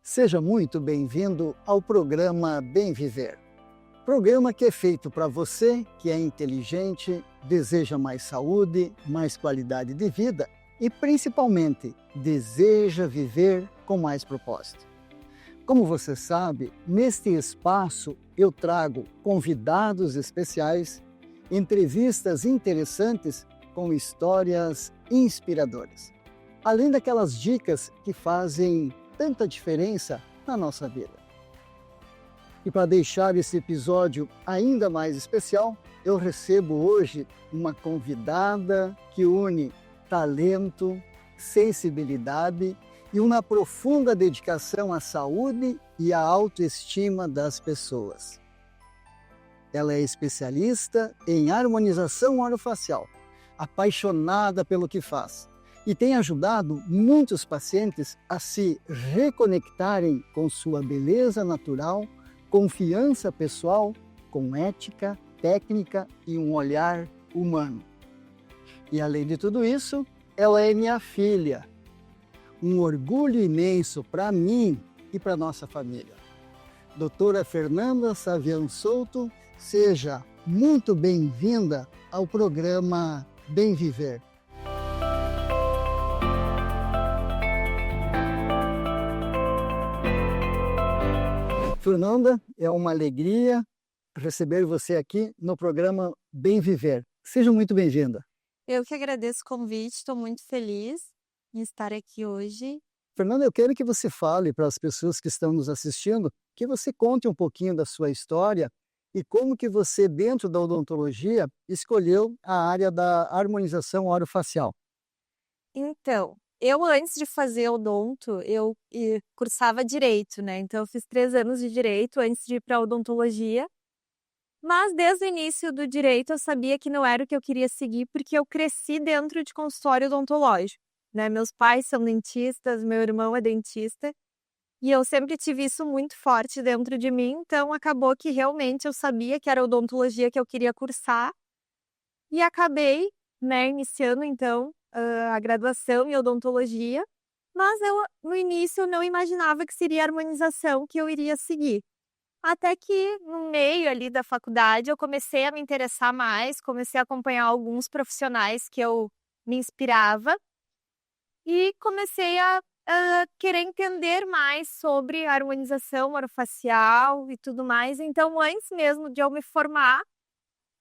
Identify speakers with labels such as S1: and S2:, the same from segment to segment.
S1: Seja muito bem-vindo ao programa Bem Viver. Programa que é feito para você que é inteligente, deseja mais saúde, mais qualidade de vida e, principalmente, deseja viver com mais propósito. Como você sabe, neste espaço eu trago convidados especiais, entrevistas interessantes com histórias inspiradoras, além daquelas dicas que fazem tanta diferença na nossa vida. E para deixar esse episódio ainda mais especial, eu recebo hoje uma convidada que une talento, sensibilidade e uma profunda dedicação à saúde e à autoestima das pessoas. Ela é especialista em harmonização orofacial, apaixonada pelo que faz e tem ajudado muitos pacientes a se reconectarem com sua beleza natural, confiança pessoal, com ética, técnica e um olhar humano. E além de tudo isso, ela é minha filha. Um orgulho imenso para mim e para nossa família. Doutora Fernanda Savian Souto, seja muito bem-vinda ao programa Bem Viver. Fernanda, é uma alegria receber você aqui no programa Bem Viver. Seja muito bem-vinda.
S2: Eu que agradeço o convite, estou muito feliz em estar aqui hoje.
S1: Fernanda, eu quero que você fale para as pessoas que estão nos assistindo, que você conte um pouquinho da sua história e como que você, dentro da odontologia, escolheu a área da harmonização orofacial.
S2: Então, eu antes de fazer odonto, eu cursava direito, né? Então eu fiz 3 anos de direito antes de ir para odontologia. Mas desde o início do direito eu sabia que não era o que eu queria seguir, porque eu cresci dentro de consultório odontológico, né? Meus pais são dentistas, meu irmão é dentista, e eu sempre tive isso muito forte dentro de mim, então acabou que realmente eu sabia que era odontologia que eu queria cursar, e acabei, né, iniciando então a graduação em odontologia, mas eu no início não imaginava que seria a harmonização que eu iria seguir. Até que no meio ali da faculdade eu comecei a me interessar mais, comecei a acompanhar alguns profissionais que eu me inspirava e comecei a querer entender mais sobre a harmonização orofacial e tudo mais. Então, antes mesmo de eu me formar,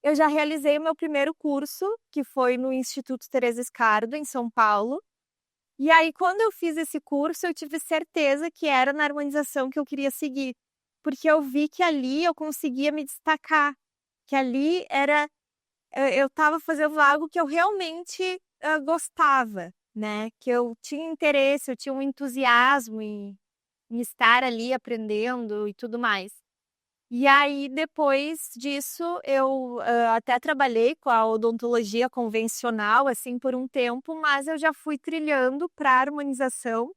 S2: eu já realizei o meu primeiro curso, que foi no Instituto Teresa Scardo, em São Paulo. E aí, quando eu fiz esse curso, eu tive certeza que era na harmonização que eu queria seguir, porque eu vi que ali eu conseguia me destacar, que ali era eu estava fazendo algo que eu realmente gostava, né? Que eu tinha interesse, eu tinha um entusiasmo em estar ali aprendendo e tudo mais. E aí, depois disso, eu até trabalhei com a odontologia convencional, assim, por um tempo, mas eu já fui trilhando para a harmonização.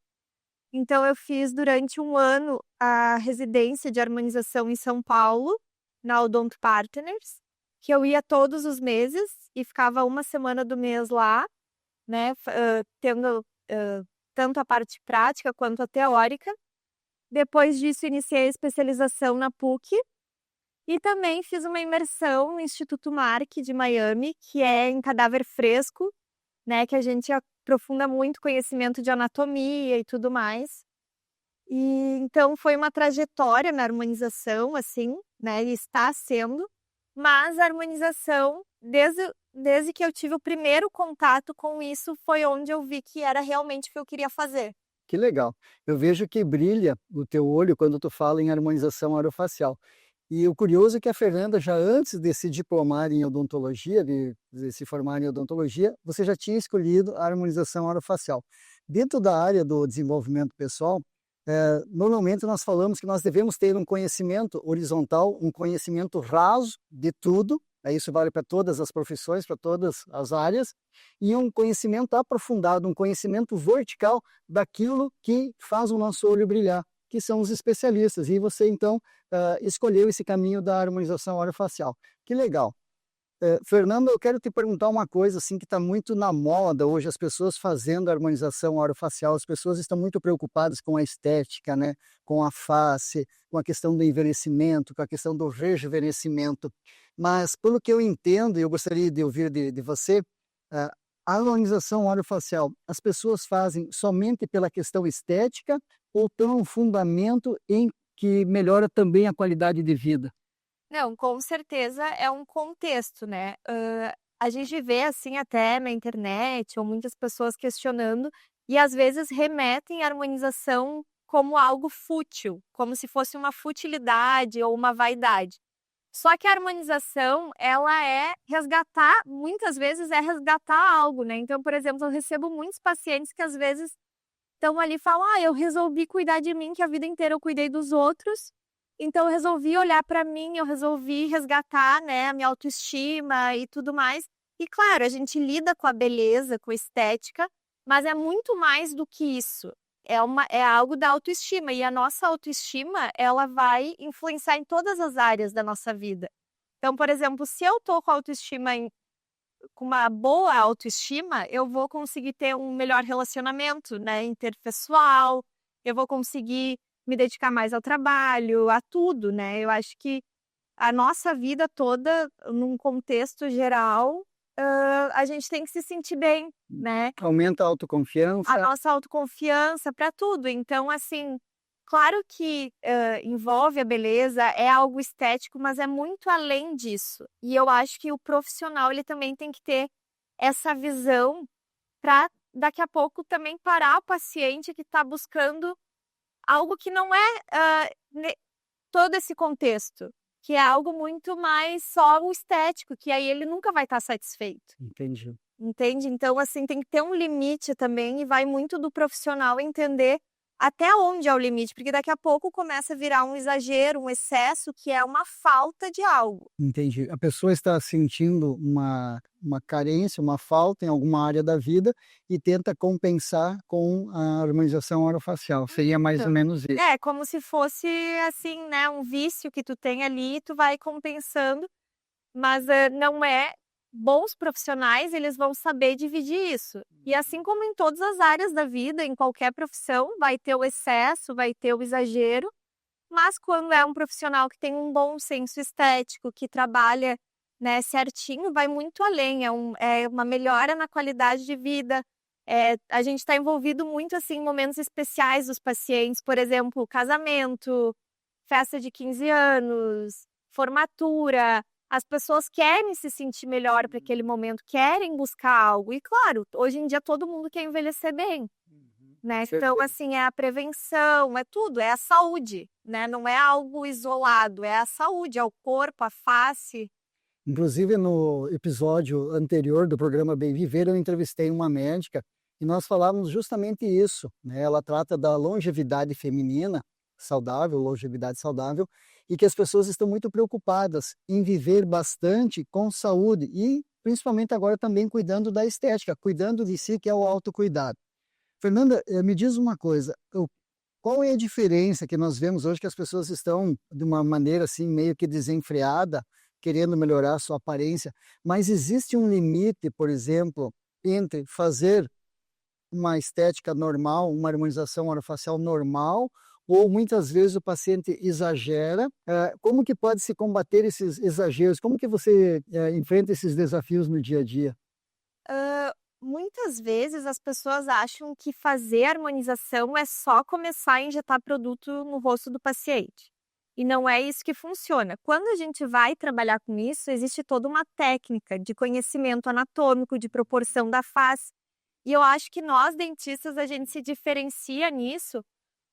S2: Então, eu fiz durante 1 ano a residência de harmonização em São Paulo, na Odonto Partners, que eu ia todos os meses e ficava 1 semana do mês lá, né, tendo tanto a parte prática quanto a teórica. Depois disso, iniciei a especialização na PUC e também fiz uma imersão no Instituto Mark de Miami, que é em cadáver fresco, né, que a gente aprofunda muito conhecimento de anatomia e tudo mais. E então foi uma trajetória na harmonização, assim, né, e está sendo, mas a harmonização, desde que eu tive o primeiro contato com isso, foi onde eu vi que era realmente o que eu queria fazer.
S1: Que legal. Eu vejo que brilha o teu olho quando tu fala em harmonização orofacial. E o curioso é que a Fernanda, já antes de se diplomar em odontologia, de se formar em odontologia, você já tinha escolhido a harmonização orofacial. Dentro da área do desenvolvimento pessoal, normalmente nós falamos que nós devemos ter um conhecimento horizontal, um conhecimento raso de tudo, isso vale para todas as profissões, para todas as áreas, e um conhecimento aprofundado, um conhecimento vertical daquilo que faz o nosso olho brilhar, que são os especialistas. E você, então, escolheu esse caminho da harmonização orofacial. Que legal! Fernando, eu quero te perguntar uma coisa assim que está muito na moda hoje, as pessoas fazendo harmonização orofacial, as pessoas estão muito preocupadas com a estética, né? Com a face, com a questão do envelhecimento, com a questão do rejuvenescimento. Mas, pelo que eu entendo, e eu gostaria de ouvir de você, a harmonização orofacial, as pessoas fazem somente pela questão estética ou tem um fundamento em que melhora também a qualidade de vida?
S2: Não, com certeza é um contexto, né. A gente vê, assim, até na internet ou muitas pessoas questionando e às vezes remetem a harmonização como algo fútil, como se fosse uma futilidade ou uma vaidade. Só que a harmonização, ela é resgatar muitas vezes é resgatar algo, né. Então, por exemplo, eu recebo muitos pacientes que às vezes estão ali e falam: "Ah, eu resolvi cuidar de mim, que a vida inteira eu cuidei dos outros, então eu resolvi olhar para mim, eu resolvi resgatar, né, a minha autoestima e tudo mais". E claro, a gente lida com a beleza, com a estética, mas é muito mais do que isso. É algo da autoestima, e a nossa autoestima, ela vai influenciar em todas as áreas da nossa vida. Então, por exemplo, se eu tô com a autoestima com uma boa autoestima, eu vou conseguir ter um melhor relacionamento, né, interpessoal, eu vou conseguir me dedicar mais ao trabalho, a tudo, né. Eu acho que a nossa vida toda, num contexto geral, a gente tem que se sentir bem, né.
S1: Aumenta a
S2: A
S1: autoconfiança?
S2: nossa autoconfiança para tudo. Então, assim, claro que, envolve a beleza, é algo estético, mas é muito além disso. E eu acho que o profissional, ele também tem que ter essa visão para daqui a pouco também parar o paciente que está buscando algo que não é, ne todo esse contexto, que é algo muito mais só o estético, que aí ele nunca vai estar satisfeito.
S1: Entendi.
S2: Entende? Então, assim, tem que ter um limite também e vai muito do profissional entender até onde é o limite, porque daqui a pouco começa a virar um exagero, um excesso, que é uma falta de algo.
S1: Entendi. A pessoa está sentindo uma carência, uma falta em alguma área da vida e tenta compensar com a harmonização orofacial. Seria mais ou
S2: Então,
S1: menos isso.
S2: é como se fosse, assim, né, um vício que tu tem ali e tu vai compensando, mas, não é. Bons profissionais, eles vão saber dividir isso. E assim como em todas as áreas da vida, em qualquer profissão, vai ter o excesso, vai ter o exagero, mas quando é um profissional que tem um bom senso estético, que trabalha, né, certinho, vai muito além, é uma melhora na qualidade de vida. A gente está envolvido muito, assim, em momentos especiais dos pacientes, por exemplo, casamento, festa de 15 anos, formatura. As pessoas querem se sentir melhor para aquele momento, querem buscar algo. E claro, hoje em dia todo mundo quer envelhecer bem, né. Então,
S1: Perfeito.
S2: assim, é a prevenção, é tudo, é a saúde, né, não é algo isolado, é a saúde, é o corpo, a face.
S1: Inclusive, no episódio anterior do programa Bem Viver, eu entrevistei uma médica e nós falávamos justamente isso, né? Ela trata da longevidade feminina saudável, longevidade saudável, e que as pessoas estão muito preocupadas em viver bastante com saúde e, principalmente agora, também cuidando da estética, cuidando de si, que é o autocuidado. Fernanda, me diz uma coisa, qual é a diferença que nós vemos hoje que as pessoas estão de uma maneira assim meio que desenfreada, querendo melhorar a sua aparência, mas existe um limite, por exemplo, entre fazer uma estética normal, uma harmonização orofacial normal, ou muitas vezes o paciente exagera. Como que pode se combater esses exageros? Como que você enfrenta esses desafios no dia a dia?
S2: Muitas vezes as pessoas acham que fazer harmonização é só começar a injetar produto no rosto do paciente. E não é isso que funciona. Quando a gente vai trabalhar com isso, existe toda uma técnica de conhecimento anatômico, de proporção da face. E eu acho que nós, dentistas, a gente se diferencia nisso,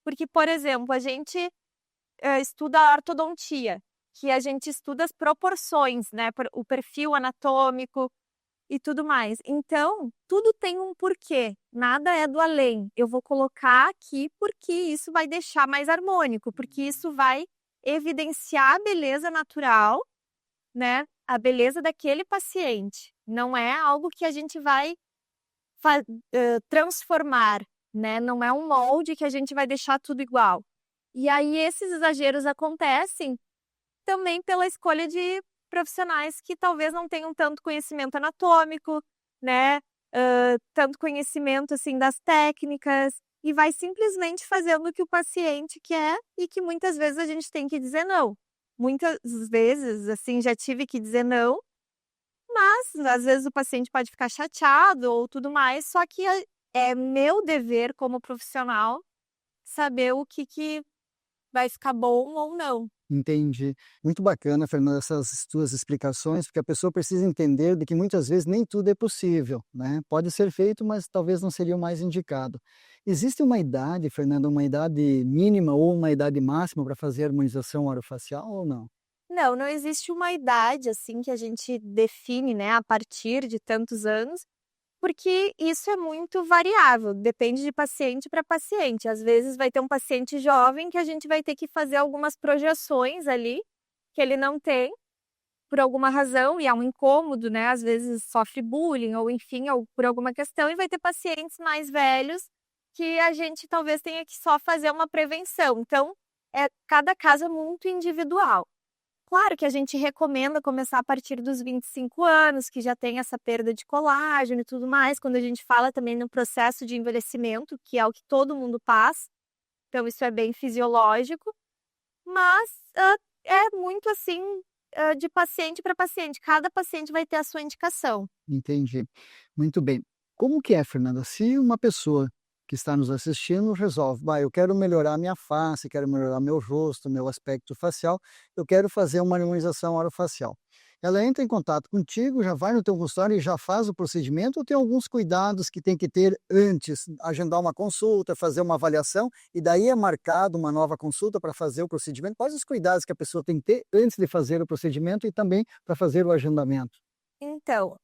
S2: porque, por exemplo, a gente estuda a ortodontia, que a gente estuda as proporções, né? O perfil anatômico, e tudo mais. Então, tudo tem um porquê, nada é do além. Eu vou colocar aqui porque isso vai deixar mais harmônico, porque isso vai evidenciar a beleza natural, né, a beleza daquele paciente. Não é algo que a gente vai transformar, né, não é um molde que a gente vai deixar tudo igual. E aí esses exageros acontecem também pela escolha de profissionais que talvez não tenham tanto conhecimento anatômico, né, tanto conhecimento, assim, das técnicas, e vai simplesmente fazendo o que o paciente quer e que muitas vezes a gente tem que dizer não. Muitas vezes, assim, já tive que dizer não, mas às vezes o paciente pode ficar chateado ou tudo mais, só que é meu dever como profissional saber o que vai ficar bom ou não.
S1: Entendi. Muito bacana, Fernanda, essas tuas explicações, porque a pessoa precisa entender de que muitas vezes nem tudo é possível, né? Pode ser feito, mas talvez não seria o mais indicado. Existe uma idade, Fernanda, uma idade mínima ou uma idade máxima para fazer harmonização orofacial ou não?
S2: Não, não existe uma idade, assim, que a gente define, né, a partir de tantos anos, porque isso é muito variável, depende de paciente para paciente. Às vezes vai ter um paciente jovem que a gente vai ter que fazer algumas projeções ali, que ele não tem, por alguma razão, e é um incômodo, né, às vezes sofre bullying ou enfim, ou por alguma questão, e vai ter pacientes mais velhos que a gente talvez tenha que só fazer uma prevenção. Então, cada caso é muito individual. Claro que a gente recomenda começar a partir dos 25 anos, que já tem essa perda de colágeno e tudo mais, quando a gente fala também no processo de envelhecimento, que é o que todo mundo passa, então isso é bem fisiológico, mas, é muito assim, de paciente para paciente, cada paciente vai ter a sua indicação.
S1: Entendi. Muito bem. Como que é, Fernanda, se uma pessoa que está nos assistindo resolve, bah, eu quero melhorar minha face, quero melhorar meu rosto, meu aspecto facial, eu quero fazer uma harmonização orofacial. Ela entra em contato contigo, já vai no teu consultório e já faz o procedimento, ou tem alguns cuidados que tem que ter antes, agendar uma consulta, fazer uma avaliação, e daí é marcado uma nova consulta para fazer o procedimento? Quais os cuidados que a pessoa tem que ter antes de fazer o procedimento e também para fazer o agendamento?
S2: Então,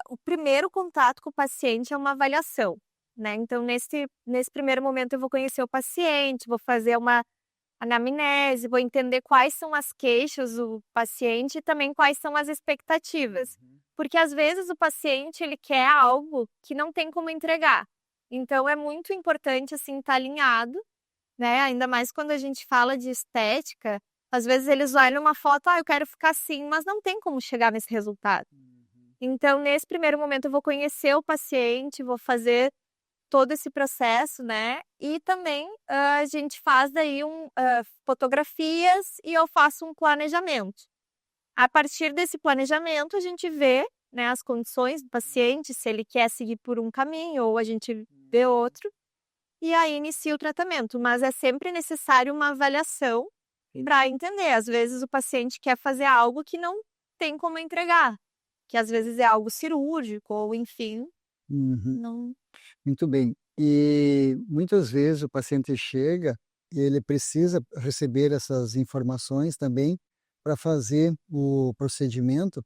S2: o primeiro contato com o paciente é uma avaliação, né, então nesse primeiro momento eu vou conhecer o paciente, vou fazer uma anamnese, vou entender quais são as queixas do paciente e também quais são as expectativas. Porque às vezes o paciente ele quer algo que não tem como entregar. Então é muito importante assim estar alinhado, né? Ainda mais quando a gente fala de estética, às vezes eles olham uma foto, eu quero ficar assim, mas não tem como chegar nesse resultado. Então, nesse primeiro momento, eu vou conhecer o paciente, vou fazer todo esse processo, né, e também, a gente faz daí fotografias e eu faço um planejamento. A partir desse planejamento, a gente vê, né, as condições do paciente, se ele quer seguir por um caminho ou a gente vê outro, e aí inicia o tratamento. Mas é sempre necessário uma avaliação para entender. Às vezes o paciente quer fazer algo que não tem como entregar, que às vezes é algo cirúrgico ou enfim,
S1: Uhum.
S2: não.
S1: Muito bem. E muitas vezes o paciente chega e ele precisa receber essas informações também para fazer o procedimento.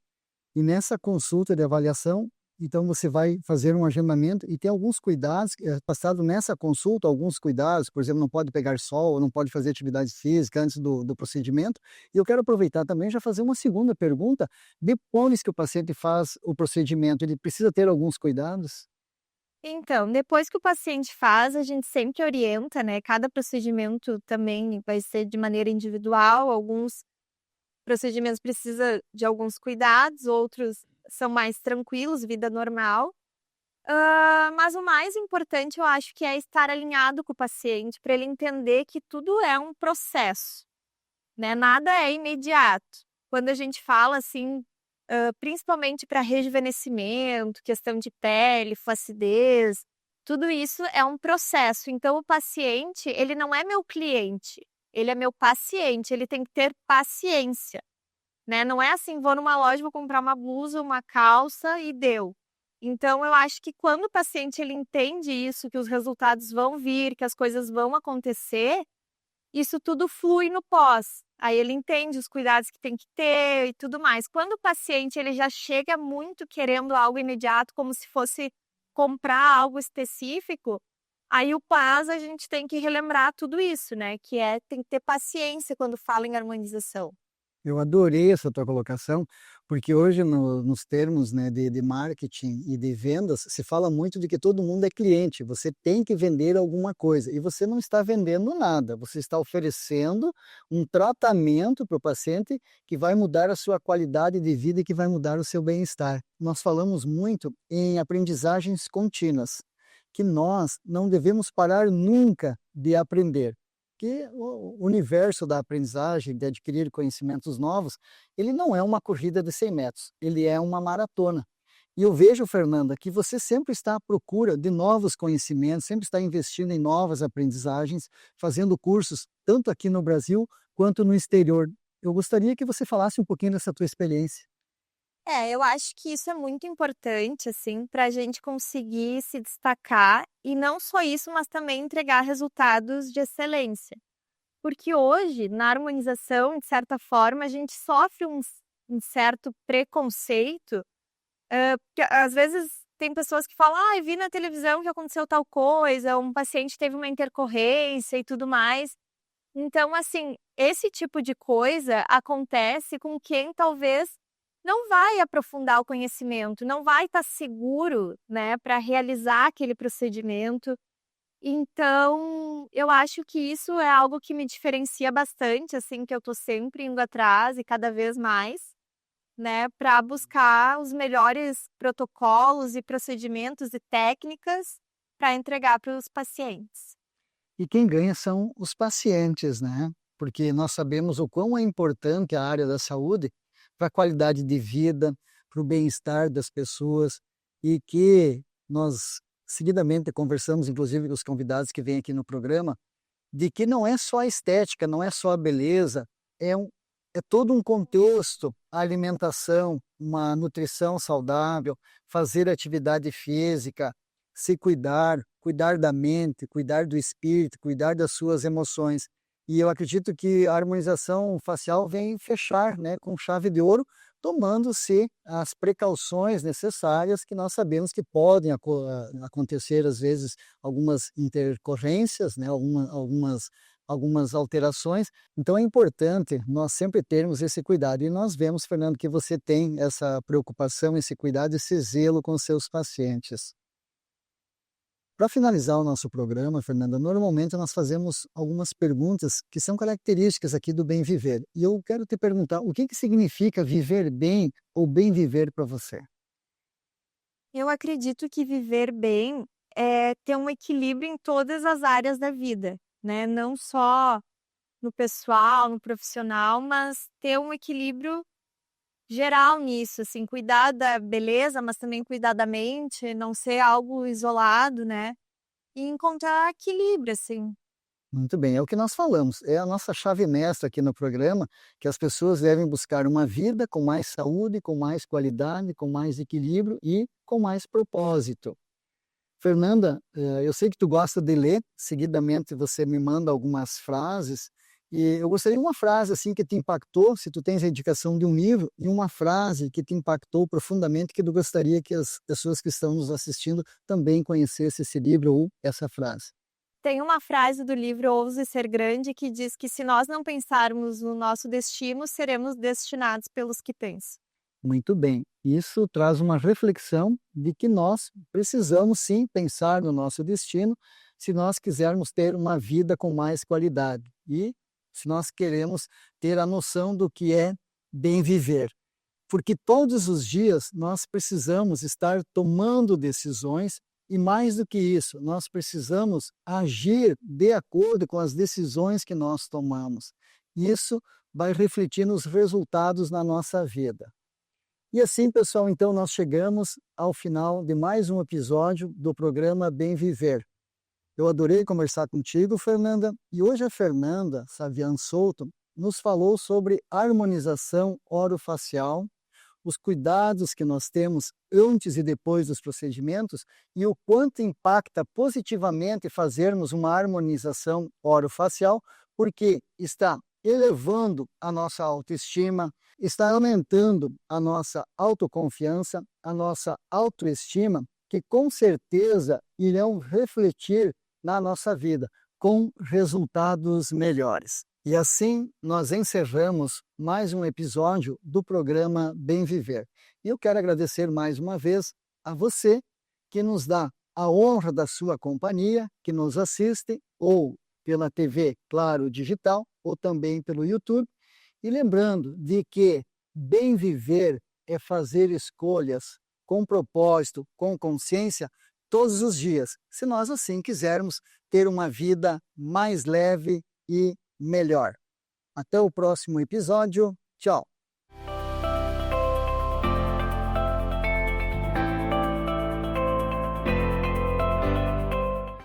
S1: E nessa consulta de avaliação, então você vai fazer um agendamento e tem alguns cuidados, passado nessa consulta, alguns cuidados, por exemplo, não pode pegar sol, não pode fazer atividade física antes do procedimento. E eu quero aproveitar também já fazer uma segunda pergunta. Depois que o paciente faz o procedimento, ele precisa ter alguns cuidados?
S2: Então, depois que o paciente faz, a gente sempre orienta, né, cada procedimento também vai ser de maneira individual, alguns procedimentos precisa de alguns cuidados, outros são mais tranquilos, vida normal. Mas o mais importante eu acho que é estar alinhado com o paciente, para ele entender que tudo é um processo, né, nada é imediato. Quando a gente fala, assim, principalmente para rejuvenescimento, questão de pele, flacidez, tudo isso é um processo. Então o paciente, ele não é meu cliente, ele é meu paciente, ele tem que ter paciência, né, não é assim: "Vou numa loja, vou comprar uma blusa, uma calça e deu". Então eu acho que quando o paciente ele entende isso, que os resultados vão vir, que as coisas vão acontecer, isso tudo flui no pós. Aí ele entende os cuidados que tem que ter e tudo mais. Quando o paciente ele já chega muito querendo algo imediato, como se fosse comprar algo específico, aí o pós a gente tem que relembrar tudo isso, né, que tem que ter paciência quando fala em harmonização.
S1: Eu adorei essa tua colocação, porque hoje nos termos, né, de marketing e de vendas, se fala muito de que todo mundo é cliente, você tem que vender alguma coisa, e você não está vendendo nada, você está oferecendo um tratamento para o paciente que vai mudar a sua qualidade de vida e que vai mudar o seu bem-estar. Nós falamos muito em aprendizagens contínuas, que nós não devemos parar nunca de aprender. Que o universo da aprendizagem, de adquirir conhecimentos novos, ele não é uma corrida de 100 metros, ele é uma maratona. E eu vejo, Fernanda, que você sempre está à procura de novos conhecimentos, sempre está investindo em novas aprendizagens, fazendo cursos, tanto aqui no Brasil quanto no exterior. Eu gostaria que você falasse um pouquinho dessa tua experiência.
S2: Eu acho que isso é muito importante, assim, para a gente conseguir se destacar e não só isso, mas também entregar resultados de excelência. Porque hoje, na harmonização, de certa forma, a gente sofre um certo preconceito, porque às vezes tem pessoas que falam, ah, vi na televisão que aconteceu tal coisa, um paciente teve uma intercorrência e tudo mais. Então, assim, esse tipo de coisa acontece com quem talvez não vai aprofundar o conhecimento, não vai estar seguro, né, para realizar aquele procedimento. Então, eu acho que isso é algo que me diferencia bastante, assim, que eu estou sempre indo atrás e cada vez mais, né, para buscar os melhores protocolos e procedimentos e técnicas para entregar para os pacientes.
S1: E quem ganha são os pacientes, né? Porque nós sabemos o quão é importante a área da saúde para a qualidade de vida, para o bem-estar das pessoas, e que nós seguidamente conversamos, inclusive com os convidados que vêm aqui no programa, de que não é só a estética, não é só a beleza, é todo um contexto, a alimentação, uma nutrição saudável, fazer atividade física, se cuidar, cuidar da mente, cuidar do espírito, cuidar das suas emoções. E eu acredito que a harmonização facial vem fechar, né, com chave de ouro, tomando-se as precauções necessárias, que nós sabemos que podem acontecer, às vezes, algumas intercorrências, né, algumas alterações. Então é importante nós sempre termos esse cuidado. E nós vemos, Fernando, que você tem essa preocupação, esse cuidado, esse zelo com seus pacientes. Para finalizar o nosso programa, Fernanda, normalmente nós fazemos algumas perguntas que são características aqui do bem viver. E eu quero te perguntar, o que significa viver bem ou bem viver para você?
S2: Eu acredito que viver bem é ter um equilíbrio em todas as áreas da vida, né? Não só no pessoal, no profissional, mas ter um equilíbrio geral nisso, assim, cuidar da beleza, mas também cuidar da mente, não ser algo isolado, né? E encontrar equilíbrio, assim.
S1: Muito bem, é o que nós falamos, é a nossa chave mestra aqui no programa, que as pessoas devem buscar uma vida com mais saúde, com mais qualidade, com mais equilíbrio e com mais propósito. Fernanda, eu sei que tu gosta de ler, seguidamente você me manda algumas frases, e eu gostaria de uma frase assim que te impactou, se tu tens a indicação de um livro, e uma frase que te impactou profundamente, que tu gostaria que as pessoas que estão nos assistindo também conhecessem esse livro ou essa frase.
S2: Tem uma frase do livro Ouse Ser Grande que diz que se nós não pensarmos no nosso destino, seremos destinados pelos que pensam.
S1: Muito bem, isso traz uma reflexão de que nós precisamos sim pensar no nosso destino se nós quisermos ter uma vida com mais qualidade e se nós queremos ter a noção do que é bem viver. Porque todos os dias nós precisamos estar tomando decisões e mais do que isso, nós precisamos agir de acordo com as decisões que nós tomamos. Isso vai refletir nos resultados na nossa vida. E assim, pessoal, então nós chegamos ao final de mais um episódio do programa Bem Viver. Eu adorei conversar contigo, Fernanda, e hoje a Fernanda Savian Souto nos falou sobre harmonização orofacial, os cuidados que nós temos antes e depois dos procedimentos e o quanto impacta positivamente fazermos uma harmonização orofacial, porque está elevando a nossa autoestima, está aumentando a nossa autoconfiança, a nossa autoestima, que com certeza irão refletir na nossa vida, com resultados melhores. E assim nós encerramos mais um episódio do programa Bem Viver. E eu quero agradecer mais uma vez a você que nos dá a honra da sua companhia, que nos assiste ou pela TV Claro Digital ou também pelo YouTube. E lembrando de que bem viver é fazer escolhas com propósito, com consciência, todos os dias, se nós assim quisermos ter uma vida mais leve e melhor. Até o próximo episódio. Tchau!